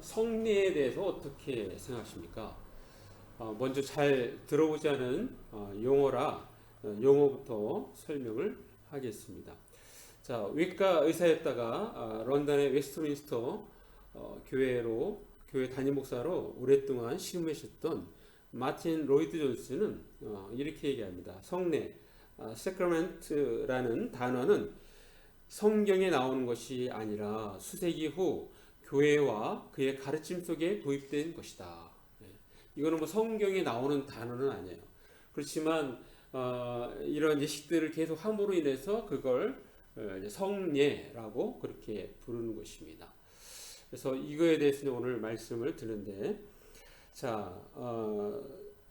성례에 대해서 어떻게 생각하십니까? 먼저 잘 들어보지 않은 용어라 용어부터 설명을 하겠습니다. 자, 외과 의사였다가 런던의 웨스트민스터 교회 담임 목사로 오랫동안 심으셨던 마틴 로이드 존스는 이렇게 얘기합니다. 성례, 세크라멘트라는 단어는 성경에 나오는 것이 아니라 수세기 후 교회와 그의 가르침 속에 도입된 것이다. 이거는 뭐 성경에 나오는 단어는 아니에요. 그렇지만 이런 예식들을 계속 함으로 인해서 그걸 이제 성례라고 그렇게 부르는 것입니다. 그래서 이거에 대해서 오늘 말씀을 드는데, 자,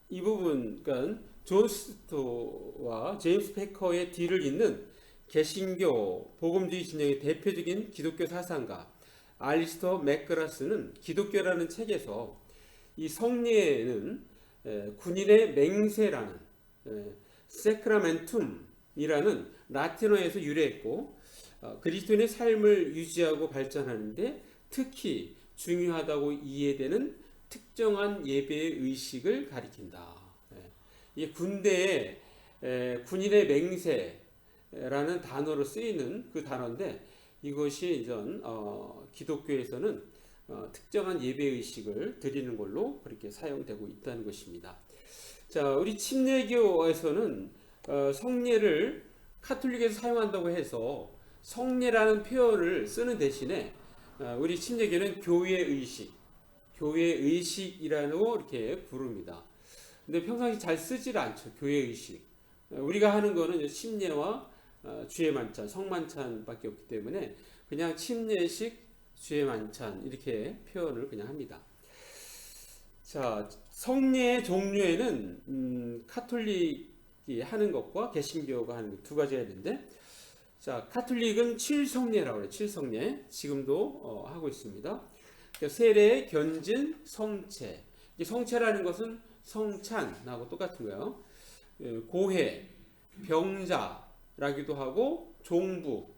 이 부분, 그러니까 존 스토와 제임스 패커의 뒤를 잇는 개신교 복음주의 진영의 대표적인 기독교 사상가 알리스터 맥그라스는 기독교라는 책에서 이 성례는 군인의 맹세라는 세크라멘툼이라는 라틴어에서 유래했고 그리스도인의 삶을 유지하고 발전하는데 특히 중요하다고 이해되는 특정한 예배의 의식을 가리킨다. 이게 군대에 군인의 맹세라는 단어로 쓰이는 그 단어인데 이것이 이전 기독교에서는 특정한 예배 의식을 드리는 걸로 그렇게 사용되고 있다는 것입니다. 자, 우리 침례교에서는 성례를 카톨릭에서 사용한다고 해서 성례라는 표현을 쓰는 대신에 우리 침례교는 교회 의식이라고 이렇게 부릅니다. 근데 평상시 잘 쓰질 않죠. 교회 의식. 우리가 하는 거는 이제 침례와 주의 만찬, 성만찬밖에 없기 때문에 그냥 침례식, 주의 만찬 이렇게 표현을 그냥 합니다. 자, 성례의 종류에는 카톨릭이 하는 것과 개신교가 하는 것 두 가지가 있는데, 자, 카톨릭은 칠성례라고 해요. 칠성례 지금도 하고 있습니다. 그러니까 세례, 견진, 성체. 성체라는 것은 성찬하고 똑같은 거예요. 고해, 병자라기도 하고 종부.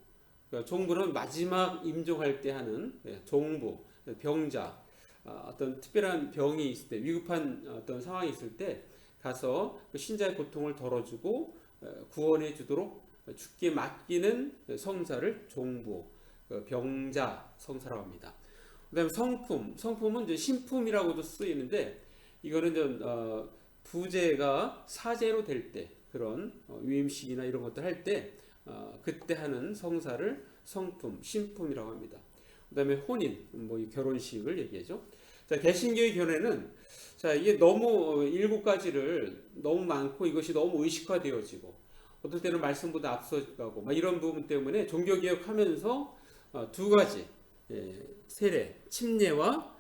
그러니까 종부는 마지막 임종할 때 하는 종부, 병자. 어떤 특별한 병이 있을 때, 위급한 어떤 상황이 있을 때 가서 그 신자의 고통을 덜어주고 구원해 주도록 죽게 맡기는 성사를 종부, 병자 성사라고 합니다. 그다음에 성품은 이제 신품이라고도 쓰이는데 이거는 좀 부제가 사제로 될 때 그런 위임식이나 이런 것들 할 때 그때 하는 성사를 성품, 신품이라고 합니다. 그다음에 혼인, 뭐 결혼식을 얘기하죠. 자, 개신교의 견해는 자, 이게 너무 7가지를 너무 많고 이것이 너무 의식화되어지고 어떨 때는 말씀보다 앞서가고 막 이런 부분 때문에 종교개혁하면서 2가지 세례, 침례와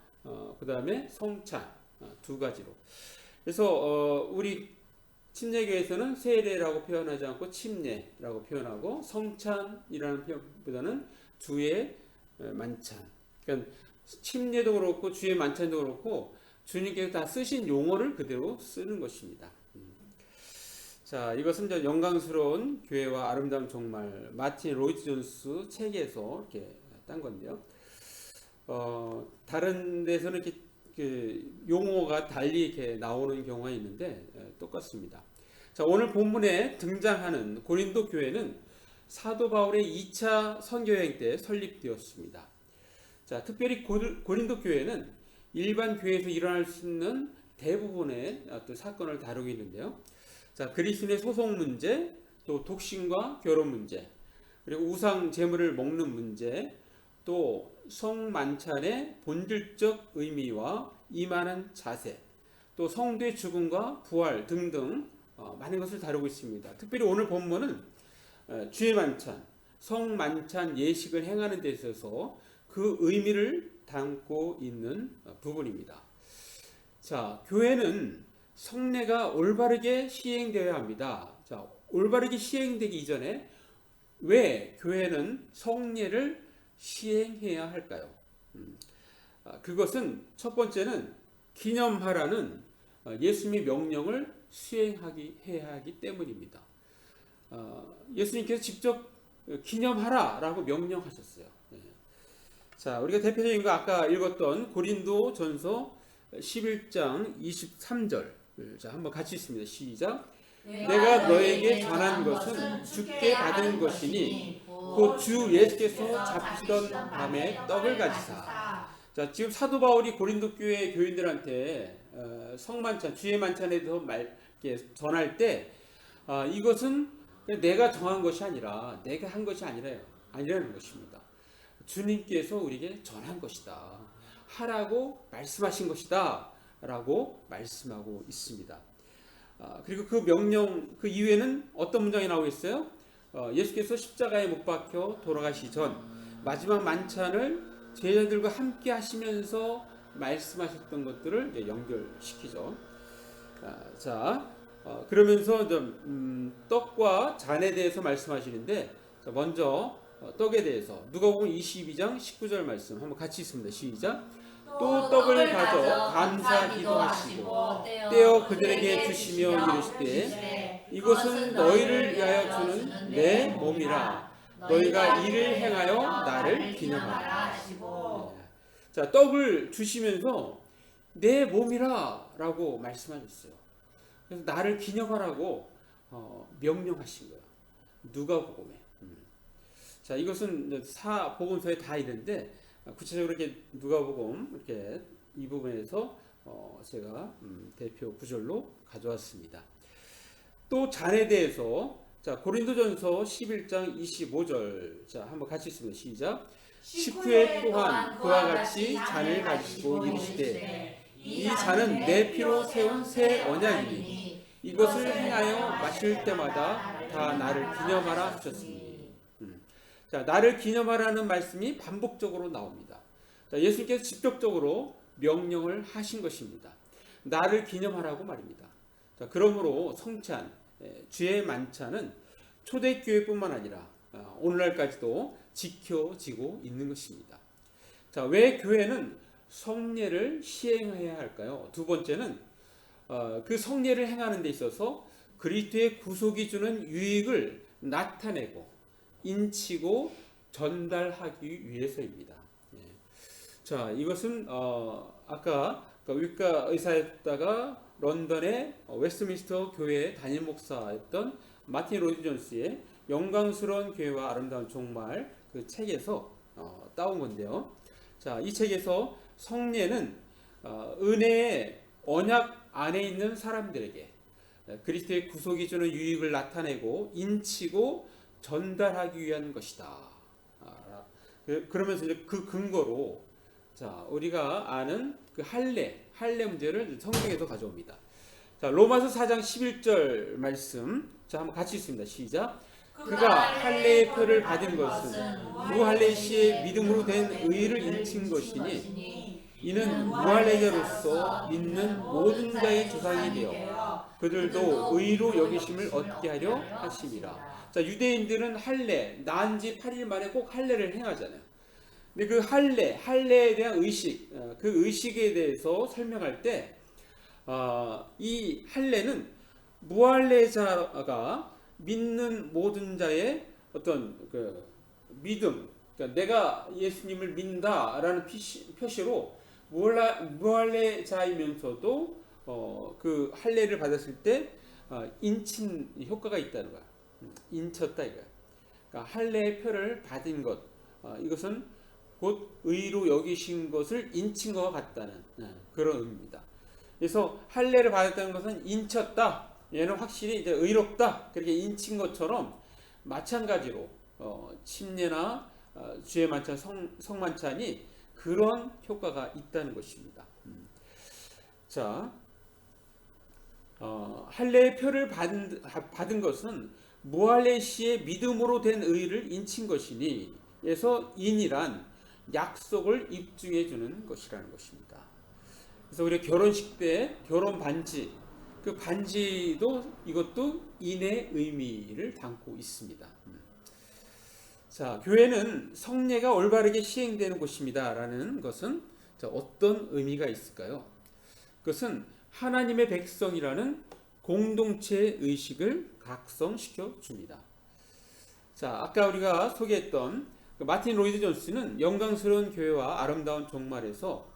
그다음에 성찬 2가지로. 그래서 우리 침례교에서는 세례라고 표현하지 않고 침례라고 표현하고 성찬이라는 표현보다는 주의 만찬. 그러니까 침례도 그렇고 주의 만찬도 그렇고 주님께서 다 쓰신 용어를 그대로 쓰는 것입니다. 자, 이것은 이제 영광스러운 교회와 아름다운 종말 마틴 로이드 존스 책에서 이렇게 딴 건데요. 다른 데서는 이렇게 용어가 달리 이렇게 나오는 경우가 있는데 똑같습니다. 자, 오늘 본문에 등장하는 고린도 교회는 사도 바울의 2차 선교여행 때 설립되었습니다. 자, 특별히 고린도 교회는 일반 교회에서 일어날 수 있는 대부분의 어떤 사건을 다루고 있는데요. 자, 그리스도인의 소송 문제, 또 독신과 결혼 문제, 그리고 우상 제물을 먹는 문제, 또 성만찬의 본질적 의미와 임하는 자세, 또 성도의 죽음과 부활 등등 많은 것을 다루고 있습니다. 특별히 오늘 본문은 주의 만찬, 성만찬 예식을 행하는 데 있어서 그 의미를 담고 있는 부분입니다. 자, 교회는 성례가 올바르게 시행되어야 합니다. 자, 올바르게 시행되기 이전에 왜 교회는 성례를 시행해야 할까요? 그것은 첫 번째는 기념하라는 예수님의 명령을 수행해야 하기 때문입니다. 예수님께서 직접 기념하라라고 명령하셨어요. 자, 우리가 대표적인 거 아까 읽었던 고린도 전서 11장 23절. 자, 한번 같이 읽습니다. 시작. 내가 너에게 전한 것은 주께 받은 것이니 곧 주 예수께서 잡히던 밤에 떡을 가지사. 자, 지금 사도 바울이 고린도 교회 교인들한테 성만찬, 주의 만찬에 대해서 이렇게 전할 때 이것은 내가 정한 것이 아니라 내가 한 것이 아니라는 것입니다. 주님께서 우리에게 전한 것이다. 하라고 말씀하신 것이다. 라고 말씀하고 있습니다. 그리고 그 명령 그 이후에는 어떤 문장이 나오고 있어요? 예수께서 십자가에 못 박혀 돌아가시 전 마지막 만찬을 제자들과 함께 하시면서 말씀하셨던 것들을 연결시키죠. 자, 그러면서 떡과 잔에 대해서 말씀하시는데, 먼저 떡에 대해서 누가복음 22장 19절 말씀 한번 같이 읽습니다. 시작. 또 떡을 가져 감사 기도하시고 떼어 그들에게 주시며 이르시되 이것은 너희를 위하여 주는 내 몸이라 너희가 이를 행하여 나를 기념하라. 자, 떡을 주시면서 내 몸이라 라고 말씀하셨어요. 그래서 나를 기념하라고 명령하신 거예요. 누가복음에. 자, 이것은 복음서에 다 있는데 구체적으로 이렇게 누가복음 이렇게 이 부분에서 제가 대표 구절로 가져왔습니다. 또 잔에 대해서 자, 고린도전서 11장 25절. 자, 한번 같이 읽습니다. 시작. 식후에 또한 그와 같이 잔을 가지시고 이르시되 이 잔은 내 피로 세운 새 언약이니 이것을 행하여 마실 때마다 다 나를 기념하라 하셨습니다. 자, 나를 기념하라는 말씀이 반복적으로 나옵니다. 자, 예수님께서 직접적으로 명령을 하신 것입니다. 나를 기념하라고 말입니다. 자, 그러므로 성찬, 주의 만찬은 초대교회뿐만 아니라 오늘날까지도 지켜지고 있는 것입니다. 자, 왜 교회는 성례를 시행해야 할까요? 두 번째는 그 성례를 행하는 데 있어서 그리스도의 구속이 주는 유익을 나타내고 인치고 전달하기 위해서입니다. 자, 이것은 아까 위과 의사였다가 런던의 웨스트민스터 교회의 담임 목사였던 마틴 로이드 존스의 영광스러운 교회와 아름다운 종말 그 책에서 따온 건데요. 자, 이 책에서 성례는 은혜의 언약 안에 있는 사람들에게 그리스도의 구속이 주는 유익을 나타내고 인치고 전달하기 위한 것이다. 그러면서 이제 그 근거로 자, 우리가 아는 그 할례 문제를 성경에서 가져옵니다. 자, 로마서 4장 11절 말씀. 자, 한번 같이 읽습니다. 시작. 그가 할례의 표를 받은 것은 무할례 시의 믿음으로 된 의를 인친 것이니 이는 무할례자로서 믿는 모든 자의 조상이 되어 그들도 의로 여기심을 얻게 하려 하심이라. 자, 유대인들은 할례, 나은 지 8일 만에 꼭 할례를 행하잖아요. 근데 그 할례에 대한 의식, 그 의식에 대해서 설명할 때, 이 할례는 무할례자가 믿는 모든 자의 어떤 그 믿음, 그러니까 내가 예수님을 믿는다라는 표시로 무할례자이면서도 그 할례를 받았을 때 인친 효과가 있다는 거야. 인쳤다 이거야. 그러니까 할례의 표를 받은 것, 이것은 곧 의로 여기신 것을 인친 것과 같다는 그런 의미입니다. 그래서 할례를 받았다는 것은 인쳤다. 얘는 확실히 이제 의롭다. 그렇게 인친 것처럼 마찬가지로 침례나 주의 만찬, 성만찬이 그런 효과가 있다는 것입니다. 자, 할례의 표를 받은 것은 무할례 시의 믿음으로 된 의를 인친 것이니, 그래서 인이란 약속을 입증해 주는 것이라는 것입니다. 그래서 우리 결혼식 때 결혼 반지, 그 반지도 이것도 인의 의미를 담고 있습니다. 자, 교회는 성례가 올바르게 시행되는 곳입니다라는 것은 어떤 의미가 있을까요? 그것은 하나님의 백성이라는 공동체 의식을 각성시켜 줍니다. 자, 아까 우리가 소개했던 마틴 로이드 존스는 영광스러운 교회와 아름다운 종말에서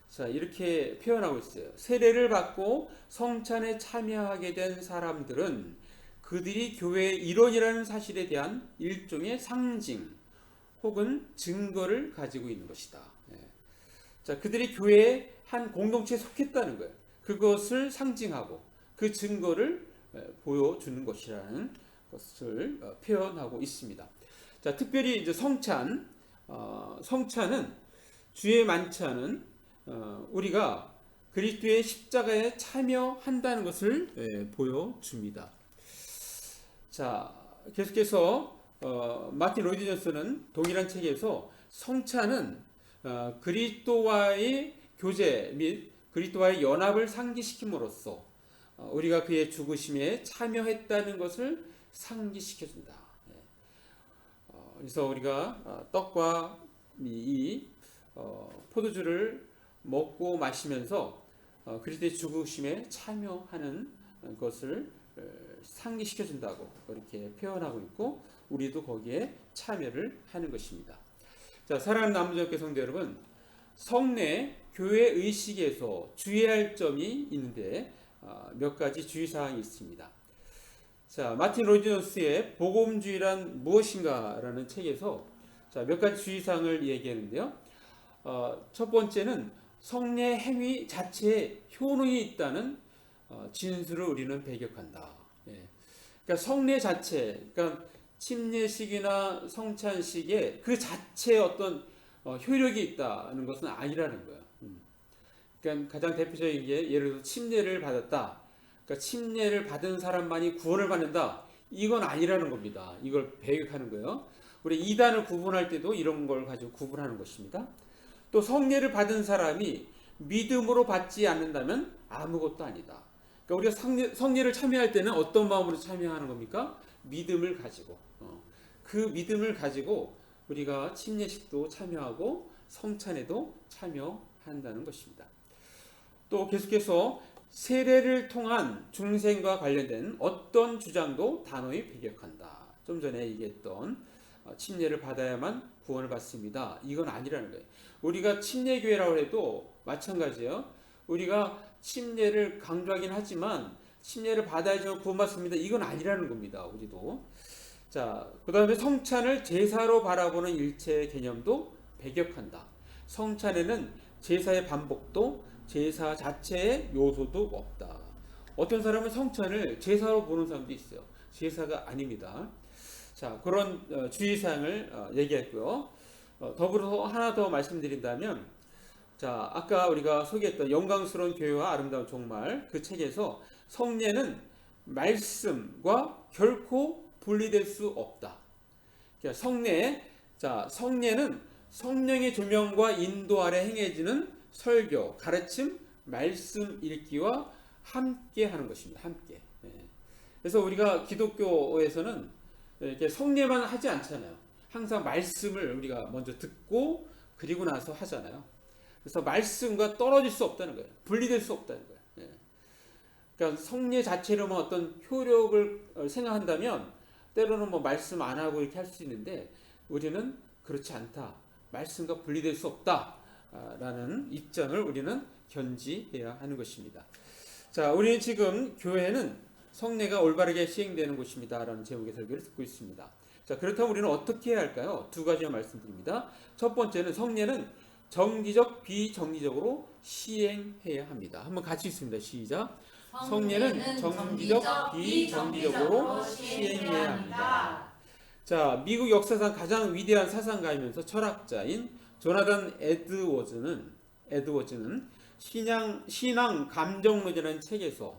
자, 이렇게 표현하고 있어요. 세례를 받고 성찬에 참여하게 된 사람들은 그들이 교회의 일원이라는 사실에 대한 일종의 상징 혹은 증거를 가지고 있는 것이다. 예. 자, 그들이 교회의 한 공동체에 속했다는 거예요. 그것을 상징하고 그 증거를 보여주는 것이라는 것을 표현하고 있습니다. 자, 특별히 이제 성찬은 주의 만찬은 우리가 그리스도의 십자가에 참여한다는 것을 보여줍니다. 자, 계속해서 마틴 로이드 존스는 동일한 책에서 성찬은 그리스도와의 교제 및 그리스도와의 연합을 상기시킴으로써 우리가 그의 죽으심에 참여했다는 것을 상기시켜준다. 그래서 우리가 떡과 이 포도주를 먹고 마시면서 그리스도의 죽으심에 참여하는 것을 상기시켜준다고 그렇게 표현하고 있고 우리도 거기에 참여를 하는 것입니다. 자, 사랑하는 남부교회 성도 여러분, 성례 교회 의식에서 주의할 점이 있는데 몇 가지 주의사항이 있습니다. 자, 마틴 로이드 존스의 복음주의란 무엇인가라는 책에서 자, 몇 가지 주의사항을 얘기하는데요. 첫 번째는 성례 행위 자체에 효능이 있다는 진술을 우리는 배격한다. 예. 그러니까 성례 자체, 그러니까 침례식이나 성찬식에 그 자체에 어떤 효력이 있다는 것은 아니라는 거예요. 그러니까 가장 대표적인 게 예를 들어 침례를 받았다. 그러니까 침례를 받은 사람만이 구원을 받는다. 이건 아니라는 겁니다. 이걸 배격하는 거예요. 우리 이단을 구분할 때도 이런 걸 가지고 구분하는 것입니다. 또 성례를 받은 사람이 믿음으로 받지 않는다면 아무것도 아니다. 그러니까 우리가 성례를 참여할 때는 어떤 마음으로 참여하는 겁니까? 믿음을 가지고 그 믿음을 가지고 우리가 침례식도 참여하고 성찬에도 참여한다는 것입니다. 또 계속해서 세례를 통한 중생과 관련된 어떤 주장도 단호히 배격한다. 좀 전에 얘기했던 침례를 받아야만 구원을 받습니다. 이건 아니라는 거예요. 우리가 침례교회라고 해도 마찬가지예요. 우리가 침례를 강조하긴 하지만 침례를 받아야지만 구원받습니다. 이건 아니라는 겁니다. 우리도. 자, 그 다음에 성찬을 제사로 바라보는 일체의 개념도 배격한다. 성찬에는 제사의 반복도 제사 자체의 요소도 없다. 어떤 사람은 성찬을 제사로 보는 사람도 있어요. 제사가 아닙니다. 자, 그런 주의사항을 얘기했고요. 더불어서 하나 더 말씀드린다면, 자, 아까 우리가 소개했던 영광스러운 교회와 아름다운 종말 그 책에서 성례는 말씀과 결코 분리될 수 없다. 그러니까 성례는 성령의 조명과 인도 아래 행해지는 설교, 가르침, 말씀 읽기와 함께 하는 것입니다. 함께. 그래서 우리가 기독교에서는 이렇게 성례만 하지 않잖아요. 항상 말씀을 우리가 먼저 듣고 그리고 나서 하잖아요. 그래서 말씀과 떨어질 수 없다는 거예요. 분리될 수 없다는 거예요. 그러니까 성례 자체로만 어떤 효력을 생각한다면 때로는 뭐 말씀 안 하고 이렇게 할 수 있는데 우리는 그렇지 않다. 말씀과 분리될 수 없다라는 입장을 우리는 견지해야 하는 것입니다. 자, 우리는 지금 교회는 성례가 올바르게 시행되는 곳입니다라는 제목의 설교를 듣고 있습니다. 자, 그렇다면 우리는 어떻게 해야 할까요? 두 가지만 말씀드립니다. 첫 번째는 성례는 정기적, 비정기적으로 시행해야 합니다. 한번 같이 읽습니다. 시작. 성례는 정기적, 비정기적으로 시행해야 합니다. 자, 미국 역사상 가장 위대한 사상가이면서 철학자인 조나단 에드워즈는 신앙 감정론이라는 책에서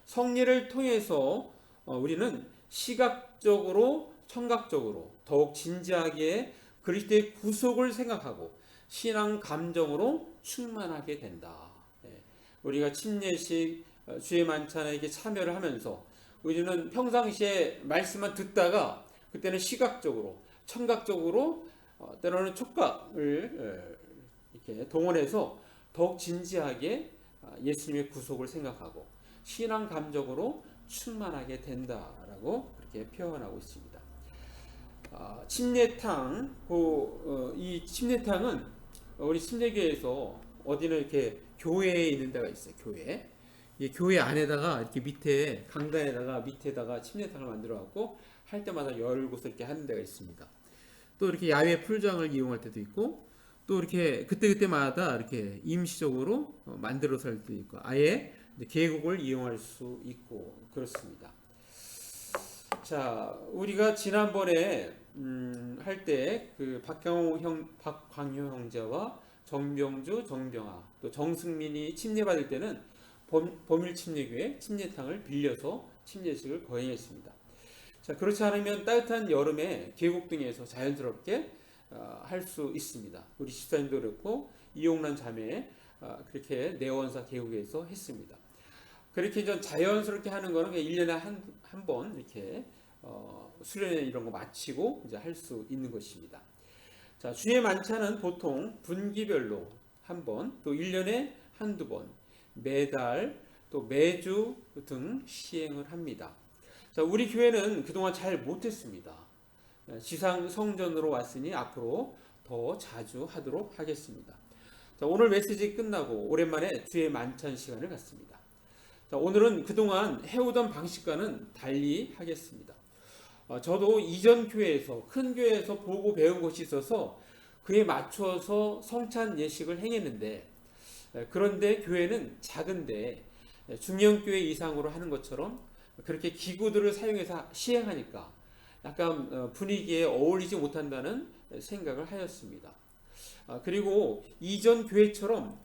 성례를 통해서 우리는 시각적으로 청각적으로 더욱 진지하게 그리스도의 구속을 생각하고 신앙 감정으로 충만하게 된다. 우리가 침례식, 주의 만찬에 참여를 하면서 우리는 평상시에 말씀만 듣다가 그때는 시각적으로, 청각적으로, 때로는 촉각을 이렇게 동원해서 더욱 진지하게 예수님의 구속을 생각하고 신앙 감정으로 충만하게 된다라고 그렇게 표현하고 있습니다. 침례탕, 이 침례탕은 우리 침례교회에서 어디는 이렇게 교회에 있는 데가 있어요. 교회. 이 교회 안에다가 이렇게 밑에 강단에다가 밑에다가 침례탕을 만들어 갖고 할 때마다 열고서 이렇게 하는 데가 있습니다. 또 이렇게 야외 풀장을 이용할 때도 있고, 또 이렇게 그때그때마다 이렇게 임시적으로 만들어서 할 때도 있고, 아예 계곡을 이용할 수 있고 그렇습니다. 자, 우리가 지난번에 할 때 그 박광효 형제와 정병주, 정병아, 또 정승민이 침례받을 때는 범일 침례교회 침례탕을 빌려서 침례식을 거행했습니다. 자, 그렇지 않으면 따뜻한 여름에 계곡 등에서 자연스럽게 할 수 있습니다. 우리 집사님도 그렇고 이용란 자매 그렇게 내원사 계곡에서 했습니다. 그렇게 좀 자연스럽게 하는 거는 1년에 한 번 이렇게 수련회 이런 거 마치고 이제 할 수 있는 것입니다. 자, 주의 만찬은 보통 분기별로 한 번, 또 1년에 한두 번, 매달 또 매주 등 시행을 합니다. 자, 우리 교회는 그동안 잘 못했습니다. 지상 성전으로 왔으니 앞으로 더 자주 하도록 하겠습니다. 자, 오늘 메시지 끝나고 오랜만에 주의 만찬 시간을 갖습니다. 자, 오늘은 그동안 해오던 방식과는 달리 하겠습니다. 저도 이전 교회에서 큰 교회에서 보고 배운 것이 있어서 그에 맞춰서 성찬 예식을 행했는데, 그런데 교회는 작은데 중형교회 이상으로 하는 것처럼 그렇게 기구들을 사용해서 시행하니까 약간 분위기에 어울리지 못한다는 생각을 하였습니다. 그리고 이전 교회처럼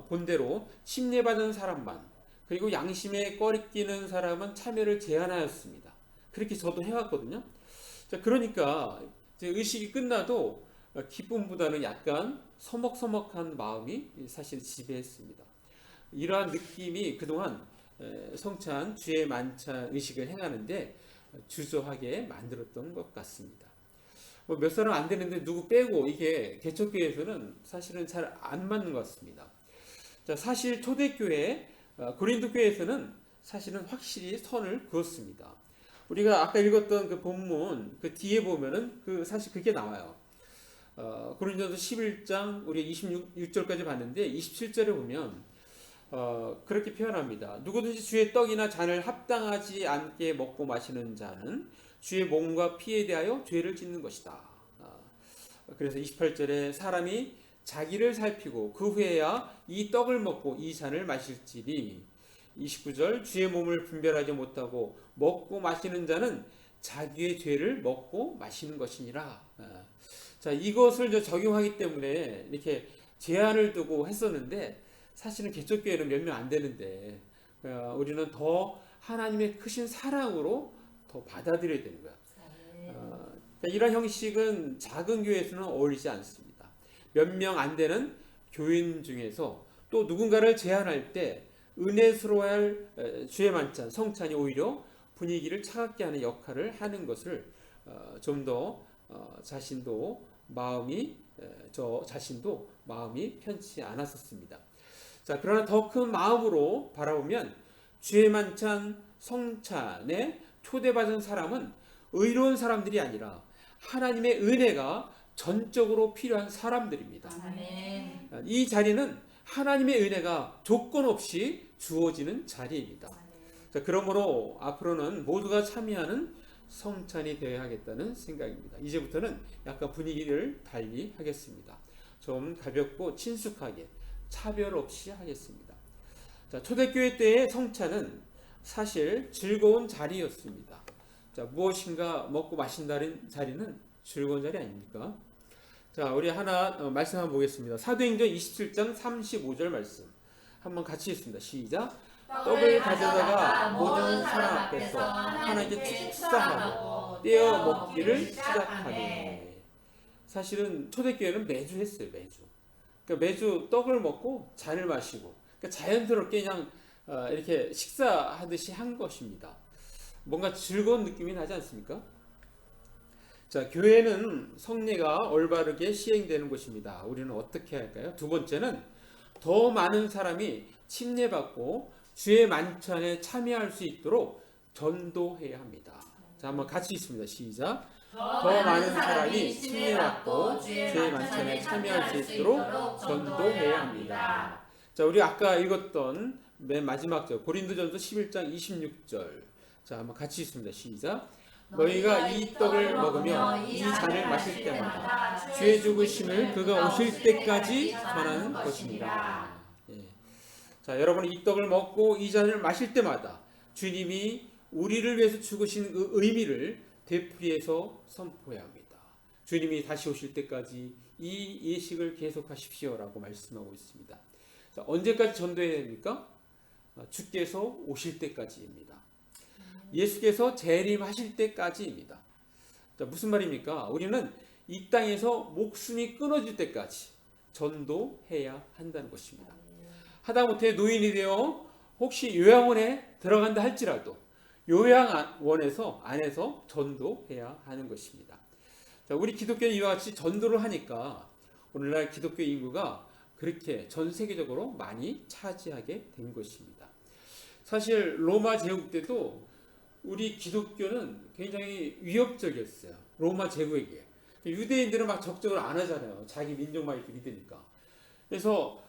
본대로 침례받은 사람만, 그리고 양심에 꺼리끼는 사람은 참여를 제한하였습니다. 그렇게 저도 해왔거든요. 자, 그러니까 이제 의식이 끝나도 기쁨보다는 약간 서먹서먹한 마음이 사실 지배했습니다. 이러한 느낌이 그동안 성찬 주의 만찬 의식을 행하는데 주저하게 만들었던 것 같습니다. 몇 사람 안 되는데 누구 빼고 이게 개척교회에서는 사실은 잘 안 맞는 것 같습니다. 자, 사실 초대교회 고린도 교회에서는 사실은 확실히 선을 그었습니다. 우리가 아까 읽었던 그 본문 그 뒤에 보면은 사실 그게 나와요. 고린도서 11장 우리 26절까지 봤는데 27절에 보면 그렇게 표현합니다. 누구든지 주의 떡이나 잔을 합당하지 않게 먹고 마시는 자는 주의 몸과 피에 대하여 죄를 짓는 것이다. 그래서 28절에 사람이 자기를 살피고 그 후에야 이 떡을 먹고 이 잔을 마실지니, 29절 주의 몸을 분별하지 못하고 먹고 마시는 자는 자기의 죄를 먹고 마시는 것이니라. 자, 이것을 적용하기 때문에 이렇게 제한을 두고 했었는데 사실은 개척교회는 몇 명 안 되는데 우리는 더 하나님의 크신 사랑으로 더 받아들여야 되는 거야. 이런 형식은 작은 교회에서는 어울리지 않습니다. 몇 명 안 되는 교인 중에서 또 누군가를 제한할 때 은혜스러워할 주의 만찬, 성찬이 오히려 분위기를 차갑게 하는 역할을 하는 것을 좀 더 저 자신도 마음이 편치 않았었습니다. 자, 그러나 더 큰 마음으로 바라보면 주의 만찬 성찬에 초대받은 사람은 의로운 사람들이 아니라 하나님의 은혜가 전적으로 필요한 사람들입니다. 아멘. 이 자리는 하나님의 은혜가 조건 없이 주어지는 자리입니다. 자, 그러므로 앞으로는 모두가 참여하는 성찬이 되어야 하겠다는 생각입니다. 이제부터는 약간 분위기를 달리 하겠습니다. 좀 가볍고 친숙하게 차별 없이 하겠습니다. 자, 초대교회 때의 성찬은 사실 즐거운 자리였습니다. 자, 무엇인가 먹고 마신다는 자리는 즐거운 자리 아닙니까? 자, 우리 하나 말씀 한번 보겠습니다. 사도행전 27장 35절 말씀 한번 같이 읽습니다. 시작. 떡을 가져다가 모든 사람 앞에서 하나님께 축사하고 떼어 먹기를 시작하네. 사실은 초대교회는 매주 했어요. 그러니까 매주 떡을 먹고 잔을 마시고, 그러니까 자연스럽게 그냥 이렇게 식사하듯이 한 것입니다. 뭔가 즐거운 느낌이 나지 않습니까? 자, 교회는 성례가 올바르게 시행되는 곳입니다. 우리는 어떻게 할까요? 두 번째는 더 많은 사람이 침례받고 주의 만찬에 참여할 수 있도록 전도해야 합니다. 자, 한번 같이 읽습니다. 시작. 더 많은 사람이 침례 받고 주의 만찬에 참여할 수 있도록 전도해야 합니다. 자, 우리 아까 읽었던 맨 마지막 절 고린도전서 11장 26절. 자, 한번 같이 읽습니다. 시작. 너희가 이 떡을 먹으며 이 잔을 마실 때마다 주의 죽으심을 그가 오실 때까지 전하는 것입니다. 예. 자, 여러분 이 떡을 먹고 이 잔을 마실 때마다 주님이 우리를 위해서 죽으신 그 의미를 되풀이해서 선포해야 합니다. 주님이 다시 오실 때까지 이 예식을 계속하십시오라고 말씀하고 있습니다. 자, 언제까지 전도해야 됩니까? 주께서 오실 때까지입니다. 예수께서 재림하실 때까지입니다. 자, 무슨 말입니까? 우리는 이 땅에서 목숨이 끊어질 때까지 전도해야 한다는 것입니다. 하다못해 노인이 되어 혹시 요양원에 들어간다 할지라도 요양원에서 안에서 전도해야 하는 것입니다. 자, 우리 기독교는 이와 같이 전도를 하니까 오늘날 기독교 인구가 그렇게 전 세계적으로 많이 차지하게 된 것입니다. 사실 로마 제국 때도 우리 기독교는 굉장히 위협적이었어요. 로마 제국에게. 유대인들은 막 적적을 안 하잖아요. 자기 민족만 이렇게 믿으니까. 그래서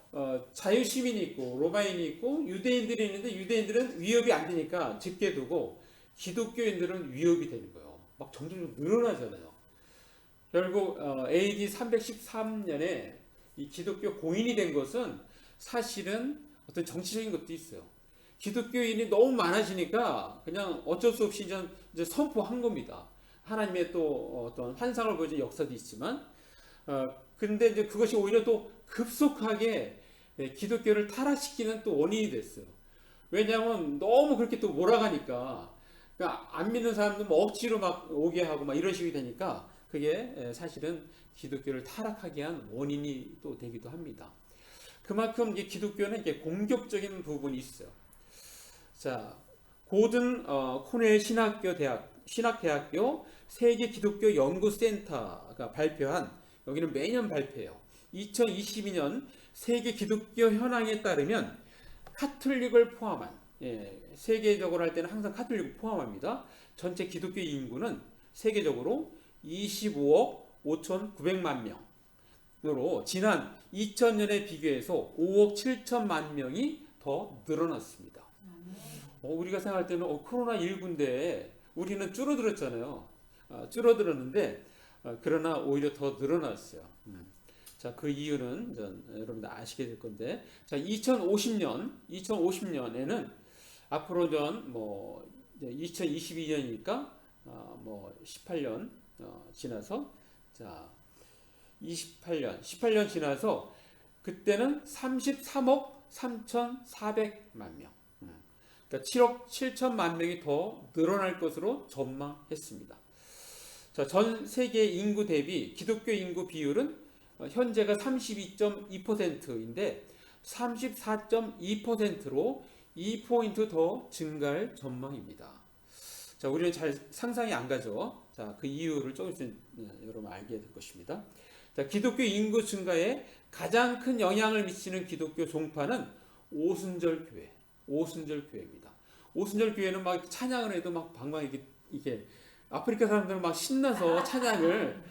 자유시민이 있고 로마인이 있고 유대인들이 있는데 유대인들은 위협이 안 되니까 적게 두고 기독교인들은 위협이 되는 거예요. 막 점점 늘어나잖아요. 결국 AD 313년에 이 기독교 공인이 된 것은 사실은 어떤 정치적인 것도 있어요. 기독교인이 너무 많아지니까 그냥 어쩔 수 없이 이제 선포한 겁니다. 하나님의 또 어떤 환상을 보여준 역사도 있지만, 근데 이제 그것이 오히려 또 급속하게 기독교를 타락시키는 또 원인이 됐어요. 왜냐하면 너무 그렇게 또 몰아가니까, 그러니까 안 믿는 사람들 뭐 억지로 막 오게 하고 막 이런 식이 되니까 그게 사실은 기독교를 타락하게 한 원인이 또 되기도 합니다. 그만큼 이제 기독교는 이게 공격적인 부분이 있어요. 자, 고든 코넬 신학대학교 세계 기독교 연구센터가 발표한, 여기는 매년 발표해요. 2022년 세계 기독교 현황에 따르면 카톨릭을 포함한, 세계적으로 할 때는 항상 카톨릭을 포함합니다. 전체 기독교 인구는 세계적으로 25억 5,900만 명으로 지난 2000년에 비교해서 5억 7천만 명이 더 늘어났습니다. 우리가 생각할 때는 코로나19인데 우리는 줄어들었잖아요. 줄어들었는데 그러나 오히려 더 늘어났어요. 자, 그 이유는 여러분들 아시게 될 건데, 자, 2050년에는 앞으로 뭐 2022년이니까 뭐 18년 지나서, 자, 18년 지나서 그때는 33억 3,400만 명. 그러니까 7억 7천만 명이 더 늘어날 것으로 전망했습니다. 자, 전 세계 인구 대비 기독교 인구 비율은 현재가 32.2%인데 34.2%로 2포인트 더 증가할 전망입니다. 자, 우리는 잘 상상이 안 가죠. 자, 그 이유를 조금 있으면 여러분 알게 될 것입니다. 자, 기독교 인구 증가에 가장 큰 영향을 미치는 기독교 종파는 오순절 교회입니다. 오순절 교회는 막 찬양을 해도 막 방방 이게 아프리카 사람들은 막 신나서 찬양을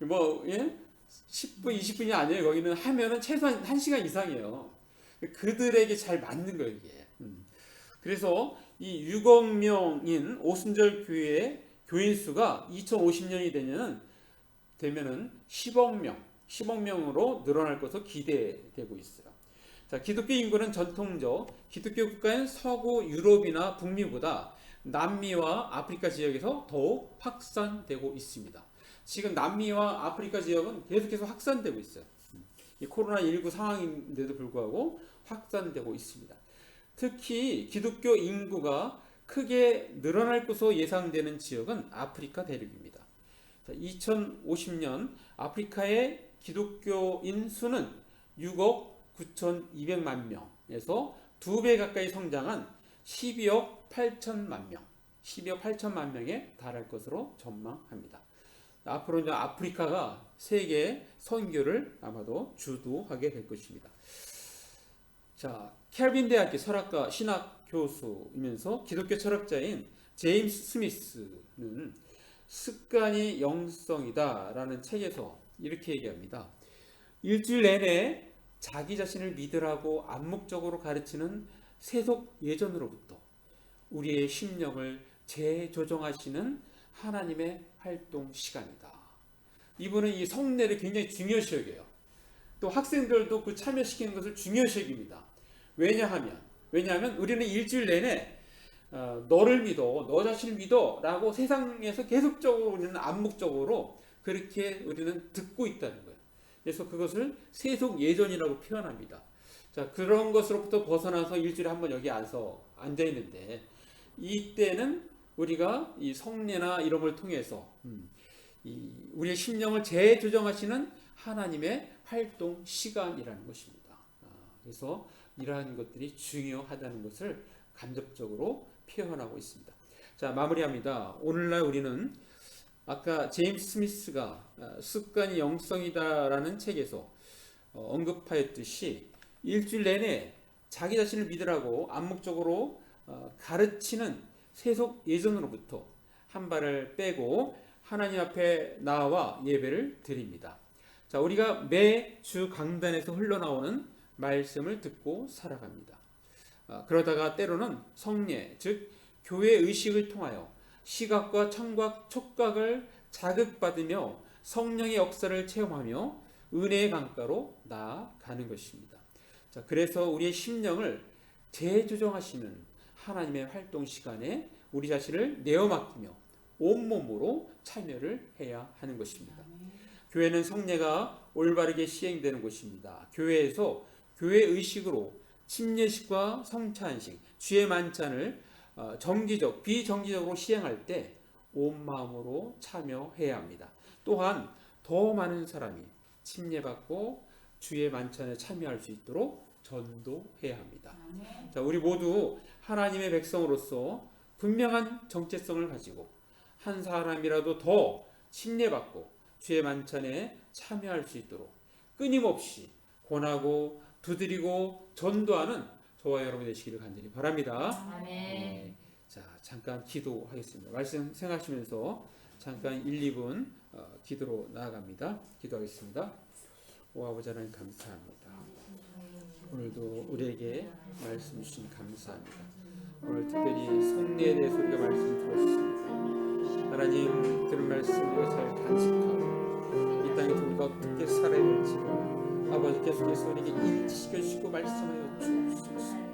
뭐 10분 20분이 아니에요. 거기는 하면은 최소한 1시간 이상이에요. 그들에게 잘 맞는 거예요, 이게. 그래서 이 6억 명인 오순절 교회의 교인 수가 2050년이 되면은 10억 명으로 늘어날 것으로 기대되고 있어요. 자, 기독교 인구는 전통적 기독교 국가인 서구 유럽이나 북미보다 남미와 아프리카 지역에서 더욱 확산되고 있습니다. 지금 남미와 아프리카 지역은 계속해서 확산되고 있어요. 이 코로나19 상황인데도 불구하고 확산되고 있습니다. 특히 기독교 인구가 크게 늘어날 것으로 예상되는 지역은 아프리카 대륙입니다. 자, 2050년 아프리카의 기독교인 수는 6억 9,200만 명에서 2배 가까이 성장한 12억 8천만 명에 달할 것으로 전망합니다. 앞으로 이제 아프리카가 세계 선교를 아마도 주도하게 될 것입니다. 자, 켈빈 대학교 철학과 신학 교수이면서 기독교 철학자인 제임스 스미스는 습관이 영성이다라는 책에서 이렇게 얘기합니다. 일주일 내내 자기 자신을 믿으라고 암묵적으로 가르치는 세속 예전으로부터 우리의 심령을 재조정하시는 하나님의 활동 시간이다. 이분은 이 성례를 굉장히 중요시 여겨요. 또 학생들도 그 참여시키는 것을 중요시 여깁니다. 왜냐하면 우리는 일주일 내내 너를 믿어, 너 자신을 믿어 라고 세상에서 계속적으로 우리는 암묵적으로 그렇게 우리는 듣고 있다는 거예요. 그래서 그것을 세속 예전이라고 표현합니다. 자, 그런 것으로부터 벗어나서 일주일에 한 번 여기 앉아 있는데, 이때는 우리가 이 성례나 이런 걸 통해서 우리의 심령을 재조정하시는 하나님의 활동 시간이라는 것입니다. 그래서 이러한 것들이 중요하다는 것을 간접적으로 표현하고 있습니다. 자, 마무리합니다. 오늘날 우리는 아까 제임스 스미스가 습관이 영성이다라는 책에서 언급하였듯이 일주일 내내 자기 자신을 믿으라고 암묵적으로 가르치는 세속 예전으로부터 한 발을 빼고 하나님 앞에 나와 예배를 드립니다. 자, 우리가 매주 강단에서 흘러나오는 말씀을 듣고 살아갑니다. 그러다가 때로는 성례, 즉 교회 의식을 통하여 시각과 청각, 촉각을 자극받으며 성령의 역사를 체험하며 은혜의 강가로 나아가는 것입니다. 자, 그래서 우리의 심령을 재조정하시는 하나님의 활동 시간에 우리 자신을 내어 맡기며 온몸으로 참여를 해야 하는 것입니다. 교회는 성례가 올바르게 시행되는 곳입니다. 교회에서 교회 의식으로 침례식과 성찬식, 주의 만찬을 정기적, 비정기적으로 시행할 때 온 마음으로 참여해야 합니다. 또한 더 많은 사람이 침례받고 주의 만찬에 참여할 수 있도록 전도해야 합니다. 자, 우리 모두 하나님의 백성으로서 분명한 정체성을 가지고 한 사람이라도 더 침례받고 주의 만찬에 참여할 수 있도록 끊임없이 권하고 두드리고 전도하는 저와 여러분 되시기를 간절히 바랍니다. 네. 자, 잠깐 기도하겠습니다. 말씀 생각하시면서 잠깐 1, 2분 기도로 나아갑니다. 기도하겠습니다. 오 아버지 하나님 감사합니다. 오늘도 우리에게 말씀 주신 감사합니다. 오늘 특별히 성례에 대해서 우리가 말씀 들었습니다. 하나님 들은 말씀 우리가 잘 간직하고 이 땅에서 우리가 어떻게 살아야 될지 아버지 계속해서 우리에게 인지시켜 주시고 말씀하여 주옵소서.